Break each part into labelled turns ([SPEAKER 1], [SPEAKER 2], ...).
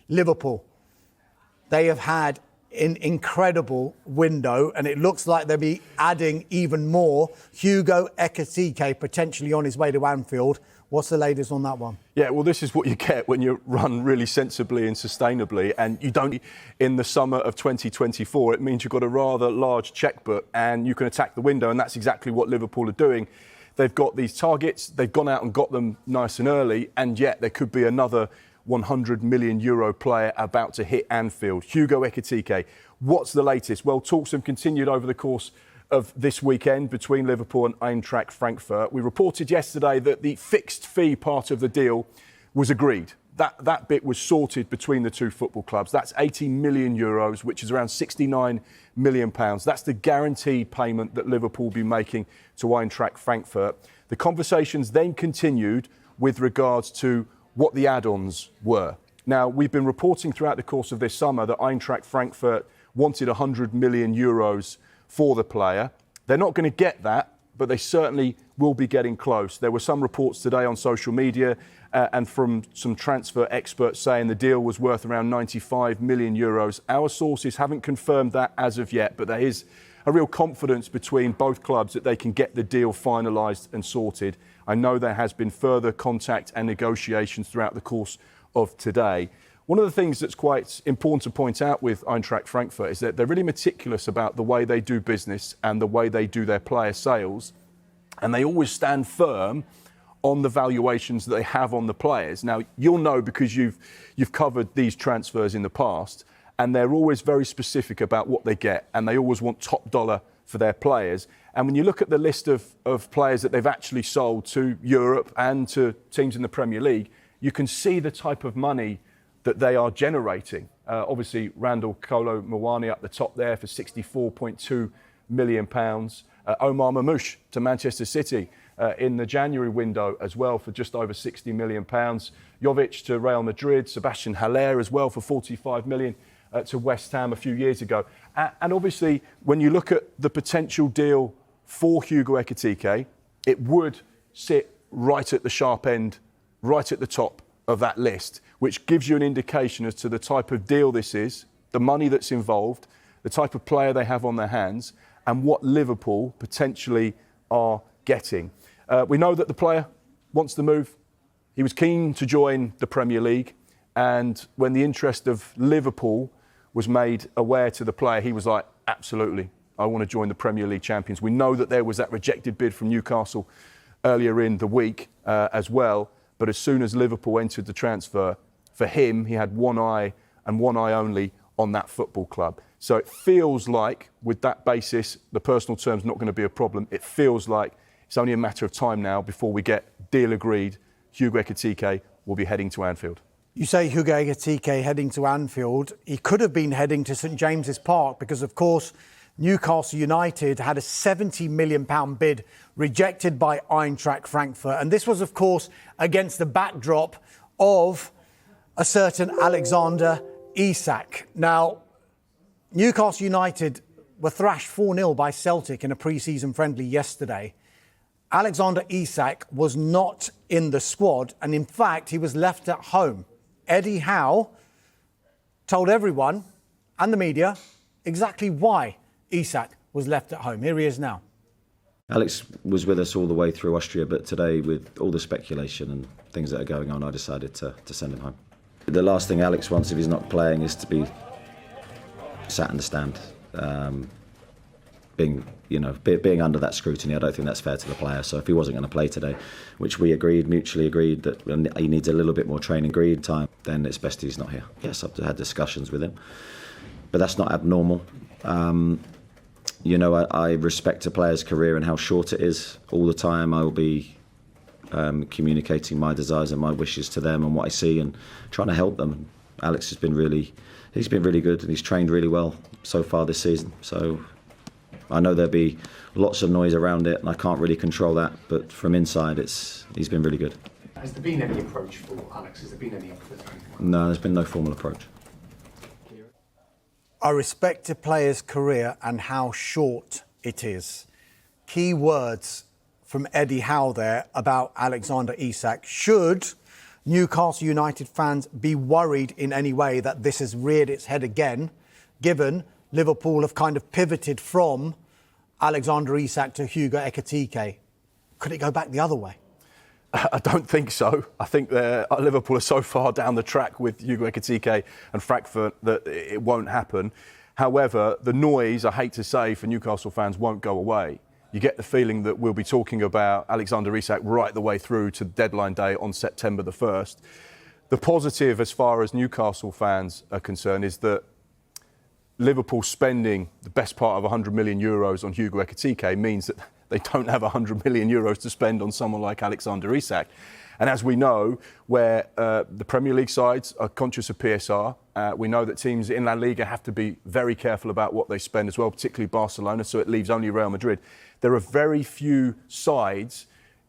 [SPEAKER 1] Liverpool. They have had an incredible window, and it looks like they'll be adding even more. Hugo Ekitike potentially on his way to Anfield. What's the latest on that one?
[SPEAKER 2] Yeah, well, this is what you get when you run really sensibly and sustainably, and you don't in the summer of 2024. It means you've got a rather large chequebook and you can attack the window, and that's exactly what Liverpool are doing. They've got these targets, they've gone out and got them nice and early, and yet there could be another €100 million player about to hit Anfield. Hugo Ekitike, what's the latest? Well, talks have continued over the course of this weekend between Liverpool and Eintracht Frankfurt. We reported yesterday that the fixed fee part of the deal was agreed. That bit was sorted between the two football clubs. That's €80 million, which is around £69 million. That's the guaranteed payment that Liverpool will be making to Eintracht Frankfurt. The conversations then continued with regards to what the add-ons were. Now, we've been reporting throughout the course of this summer that Eintracht Frankfurt wanted €100 million for the player. They're not going to get that, but they certainly will be getting close. There were some reports today on social media and from some transfer experts saying the deal was worth around €95 million. Our sources haven't confirmed that as of yet, but there is a real confidence between both clubs that they can get the deal finalised and sorted. I know there has been further contact and negotiations throughout the course of today. One of the things that's quite important to point out with Eintracht Frankfurt is that they're really meticulous about the way they do business and the way they do their player sales. And they always stand firm on the valuations that they have on the players. Now, you'll know because you've covered these transfers in the past, and they're always very specific about what they get, and they always want top dollar for their players. And when you look at the list of players that they've actually sold to Europe and to teams in the Premier League, you can see the type of money that they are generating. Obviously, Randall Kolo Muani up the top there for £64.2 million. Omar Mamouche to Manchester City in the January window as well for just over £60 million. Jovic to Real Madrid, Sebastian Haller as well for £45 million to West Ham a few years ago. And obviously, when you look at the potential deal for Hugo Ekitike, it would sit right at the sharp end, right at the top of that list, which gives you an indication as to the type of deal this is, the money that's involved, the type of player they have on their hands, and what Liverpool potentially are getting. We know that the player wants to move. He was keen to join the Premier League, and when the interest of Liverpool was made aware to the player, he was like, absolutely, I want to join the Premier League champions. We know that there was that rejected bid from Newcastle earlier in the week as well. But as soon as Liverpool entered the transfer, for him, he had one eye and one eye only on that football club. So it feels like, with that basis, the personal term's not going to be a problem. It feels like it's only a matter of time now before we get deal agreed. Hugo Ekitike will be heading to Anfield.
[SPEAKER 1] You say Hugo Ekitike heading to Anfield. He could have been heading to St James's Park because, of course, Newcastle United had a £70 million bid rejected by Eintracht Frankfurt. And this was, of course, against the backdrop of a certain Alexander Isak. Now, Newcastle United were thrashed 4-0 by Celtic in a pre-season friendly yesterday. Alexander Isak was not in the squad, and in fact, he was left at home. Eddie Howe told everyone and the media exactly why Isak was left at home. Here he is now.
[SPEAKER 3] Alex was with us all the way through Austria, but today, with all the speculation and things that are going on, I decided to send him home. The last thing Alex wants if he's not playing is to be sat in the stand, being under that scrutiny. I don't think that's fair to the player. So if he wasn't going to play today, which we mutually agreed that he needs a little bit more training time, then it's best he's not here. Yes, I've had discussions with him, but that's not abnormal. I respect a player's career and how short it is. All the time I will be communicating my desires and my wishes to them and what I see and trying to help them. Alex has been really good and he's trained really well so far this season. So I know there'll be lots of noise around it and I can't really control that, but from inside he's been really good.
[SPEAKER 4] Has there been any approach for Alex? Has there been any effort?
[SPEAKER 3] No, there's been no formal approach.
[SPEAKER 1] I respect a player's career and how short it is. Key words from Eddie Howe there about Alexander Isak. Should Newcastle United fans be worried in any way that this has reared its head again, given Liverpool have kind of pivoted from Alexander Isak to Hugo Ekitike? Could it go back the other way?
[SPEAKER 2] I don't think so. I think Liverpool are so far down the track with Hugo Ekitike and Frankfurt that it won't happen. However, the noise, I hate to say, for Newcastle fans won't go away. You get the feeling that we'll be talking about Alexander Isak right the way through to the deadline day on September the 1st. The positive as far as Newcastle fans are concerned is that Liverpool spending the best part of €100 million on Hugo Ekitike means that they don't have €100 million to spend on someone like Alexander Isak. And as we know, where the Premier League sides are conscious of PSR, we know that teams in La Liga have to be very careful about what they spend as well, particularly Barcelona, so it leaves only Real Madrid. There are very few sides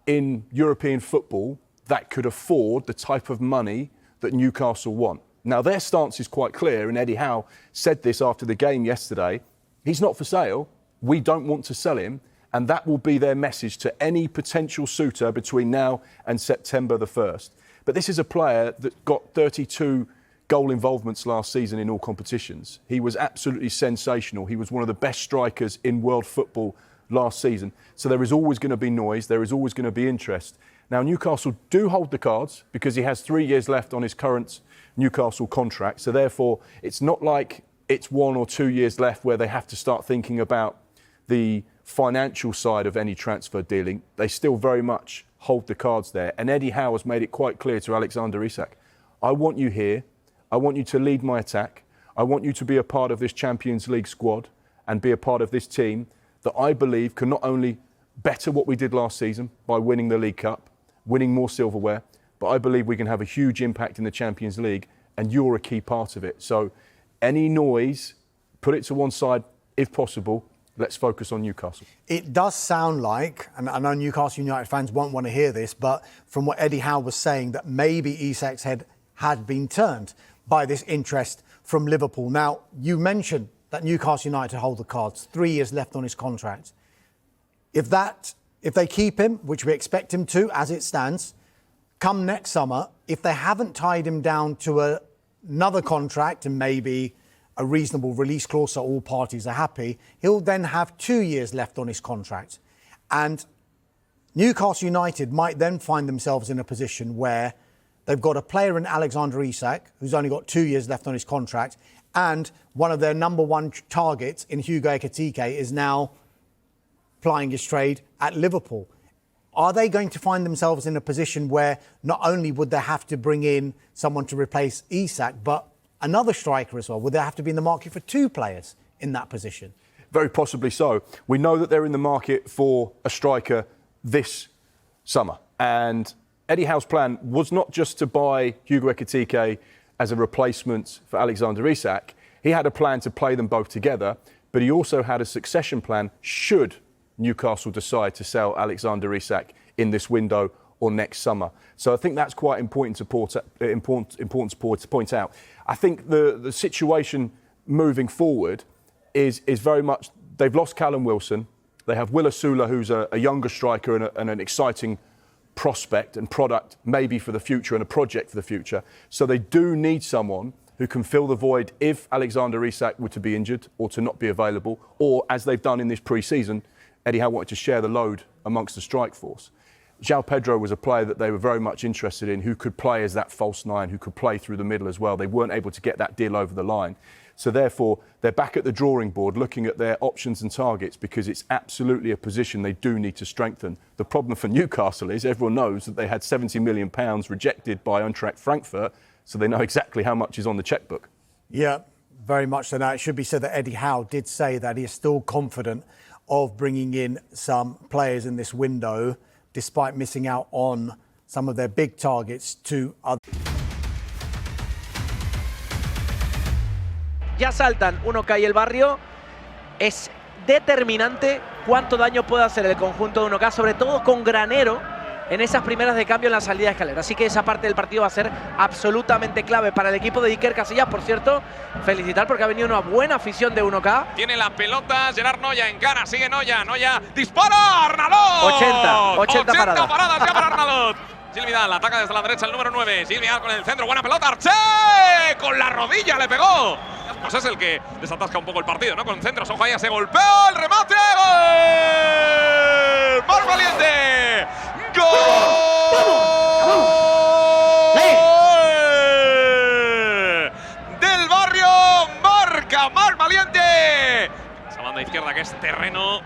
[SPEAKER 2] in European football that could afford the type of money that Newcastle want. Now, their stance is quite clear, and Eddie Howe said this after the game yesterday. He's not for sale. We don't want to sell him. And that will be their message to any potential suitor between now and September the 1st. But this is a player that got 32 goal involvements last season in all competitions. He was absolutely sensational. He was one of the best strikers in world football last season. So there is always going to be noise. There is always going to be interest. Now, Newcastle do hold the cards because he has 3 years left on his current Newcastle contract. So therefore, it's not like it's 1 or 2 years left where they have to start thinking about the financial side of any transfer dealing. They still very much hold the cards there. And Eddie Howe has made it quite clear to Alexander Isak, I want you here. I want you to lead my attack. I want you to be a part of this Champions League squad and be a part of this team that I believe can not only better what we did last season by winning the League Cup, winning more silverware, but I believe we can have a huge impact in the Champions League, and you're a key part of it. So any noise, put it to one side if possible. Let's focus on Newcastle.
[SPEAKER 1] It does sound like, and I know Newcastle United fans won't want to hear this, but from what Eddie Howe was saying, that maybe Isak's head had been turned by this interest from Liverpool. Now, you mentioned that Newcastle United hold the cards, 3 years left on his contract. If they keep him, which we expect him to, as it stands, come next summer, if they haven't tied him down to another contract and maybe a reasonable release clause so all parties are happy, he'll then have 2 years left on his contract. And Newcastle United might then find themselves in a position where they've got a player in Alexander Isak, who's only got 2 years left on his contract, and one of their number one targets in Hugo Ekitike is now plying his trade at Liverpool. Are they going to find themselves in a position where not only would they have to bring in someone to replace Isak, but another striker as well? Would they have to be in the market for two players in that position?
[SPEAKER 2] Very possibly so. We know that they're in the market for a striker this summer. And Eddie Howe's plan was not just to buy Hugo Ekitike as a replacement for Alexander Isak. He had a plan to play them both together, but he also had a succession plan should Newcastle decide to sell Alexander Isak in this window or next summer. So I think that's quite important to point out. I think the situation moving forward is very much, they've lost Callum Wilson. They have Will Asula, who's a younger striker and an exciting prospect and product maybe for the future and a project for the future. So they do need someone who can fill the void if Alexander Isak were to be injured or to not be available, or as they've done in this pre-season, Eddie Howe wanted to share the load amongst the strike force. João Pedro was a player that they were very much interested in, who could play as that false nine, who could play through the middle as well. They weren't able to get that deal over the line. So therefore, they're back at the drawing board looking at their options and targets because it's absolutely a position they do need to strengthen. The problem for Newcastle is everyone knows that they had £70 million rejected by Eintracht Frankfurt, so they know exactly how much is on the chequebook.
[SPEAKER 1] Yeah, very much so. Now, it should be said that Eddie Howe did say that he is still confident of bringing in some players in this window, despite missing out on some of their big targets to other.
[SPEAKER 5] Ya saltan 1K y el barrio. Es determinante cuánto daño puede hacer el conjunto de 1K, sobre todo con Granero en esas primeras de cambio en la salida de escalera. Así que esa parte del partido va a ser absolutamente clave para el equipo de Iker Casillas. Por cierto, felicitar porque ha venido una buena afición de 1K.
[SPEAKER 6] Tiene la pelota, Gerard Noya encara, sigue Noya, Noya dispara, Arnalot.
[SPEAKER 5] 80 paradas
[SPEAKER 6] ya para Arnalot. Gil Vidal ataca desde la derecha el número 9. Gil Vidal con el centro. Buena pelota. Arché. Con la rodilla le pegó. Pues es el que desatasca un poco el partido, ¿no? Con centros. Ojo ahí a ese golpeo. El remate. ¡Gol! ¡Mar Valiente! ¡Gol! Del Barrio. Marca Mar Valiente. Esa banda izquierda que es terreno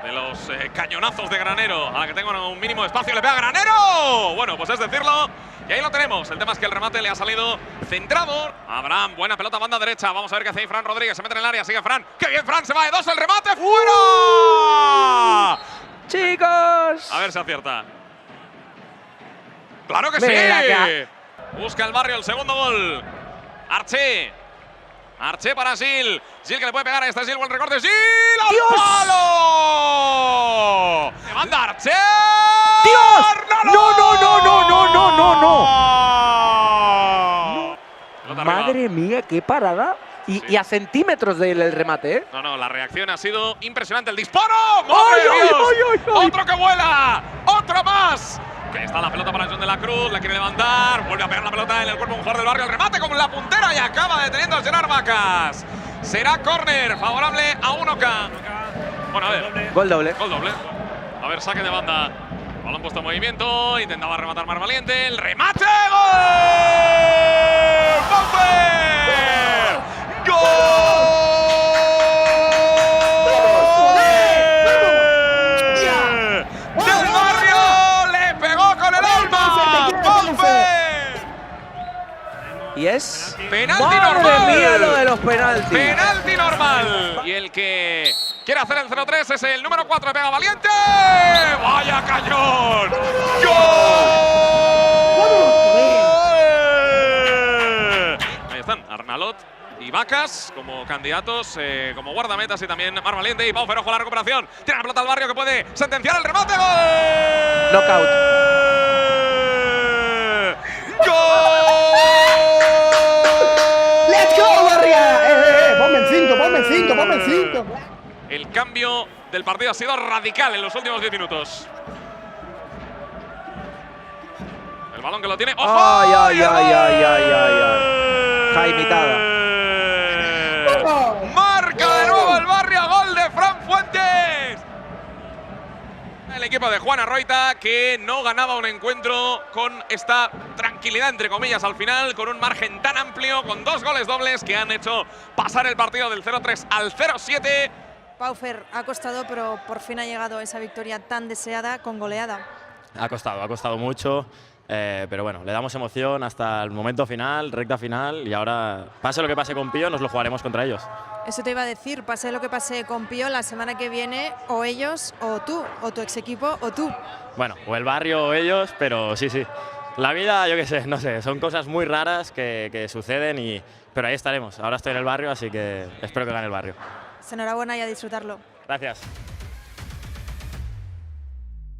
[SPEAKER 6] de los cañonazos de Granero, a la que tengo un mínimo de espacio, le pega Granero. Bueno, pues es decirlo, y ahí lo tenemos. El tema es que el remate le ha salido centrado. Abraham, buena pelota, banda derecha. Vamos a ver qué hace ahí Fran Rodríguez. Se mete en el área, sigue Fran. ¡Qué bien, Fran! Se va de dos, el remate fuera.
[SPEAKER 5] Chicos.
[SPEAKER 6] A ver si acierta. ¡Claro que
[SPEAKER 5] Mira
[SPEAKER 6] sí! Busca el Barrio el segundo gol. Arché. Arché para Gil. Gil que le puede pegar a este Gil. Buen recorte. Gil al palo. ¡Le manda Arché!
[SPEAKER 5] ¡Dios! ¡No, no, no, no, no, no, no! Madre mía, qué parada. Y a centímetros del remate, ¿eh?
[SPEAKER 6] No, la reacción ha sido impresionante. ¡El disparo! ¡Madre de Dios! ¡Otro que vuela! ¡Otro más! Que está la pelota para John de la Cruz, la quiere levantar, vuelve a pegar la pelota en el cuerpo de un jugador del Barrio, el remate con la puntera y acaba deteniendo a Gerard Vacas. Será córner favorable a 1K. Bueno, a ver.
[SPEAKER 5] Gol doble.
[SPEAKER 6] Gol doble. A ver, saque de banda. Balón puesto en movimiento, intentaba rematar Mar Valiente, el remate, ¡gol! ¡Pauper! ¡Gol!
[SPEAKER 5] Y es
[SPEAKER 6] penalti
[SPEAKER 5] ¡madre
[SPEAKER 6] normal.
[SPEAKER 5] mía lo de los penaltis!
[SPEAKER 6] Penalti normal. Y el que quiere hacer el 0-3 es el número 4, pega Valiente. ¡Vaya cañón! ¡Gol! Ahí están Arnalot y Vacas como candidatos, como guardametas, y también Mar Valiente y Pau Ferojo la recuperación. Tiene la pelota al Barrio que puede sentenciar el remate. ¡Gol!
[SPEAKER 5] Knockout.
[SPEAKER 6] ¡Gol!
[SPEAKER 7] ¡Let's go, Barrio! Ponme el 5, ponme el 5, ponme el 5.
[SPEAKER 6] El cambio del partido ha sido radical en los últimos 10 minutos. El balón que lo tiene. ¡Ojo!
[SPEAKER 5] ¡Ay, ay, ay, ay, ay, ay, ay! Jaimitada.
[SPEAKER 6] Marca de nuevo el Barrio, gol de Fran Fuentes. El equipo de Juan Arroita, que no ganaba un encuentro con esta tranquilidad, entre comillas, al final, con un margen tan amplio, con 2 goles dobles que han hecho pasar el partido del 0-3 al 0-7.
[SPEAKER 8] Paufer, ha costado, pero por fin ha llegado esa victoria tan deseada con goleada.
[SPEAKER 9] Ha costado mucho, pero bueno, le damos emoción hasta el momento final, recta final, y ahora, pase lo que pase con Pío, nos lo jugaremos contra ellos.
[SPEAKER 8] Eso te iba a decir, pase lo que pase con Pío, la semana que viene, o ellos o tú, o tu ex equipo o tú.
[SPEAKER 9] Bueno, o el Barrio o ellos, pero sí. La vida, yo qué sé, no sé, son cosas muy raras que suceden, pero ahí estaremos. Ahora estoy en el Barrio, así que espero que gane el Barrio.
[SPEAKER 8] Enhorabuena y a disfrutarlo.
[SPEAKER 9] Gracias.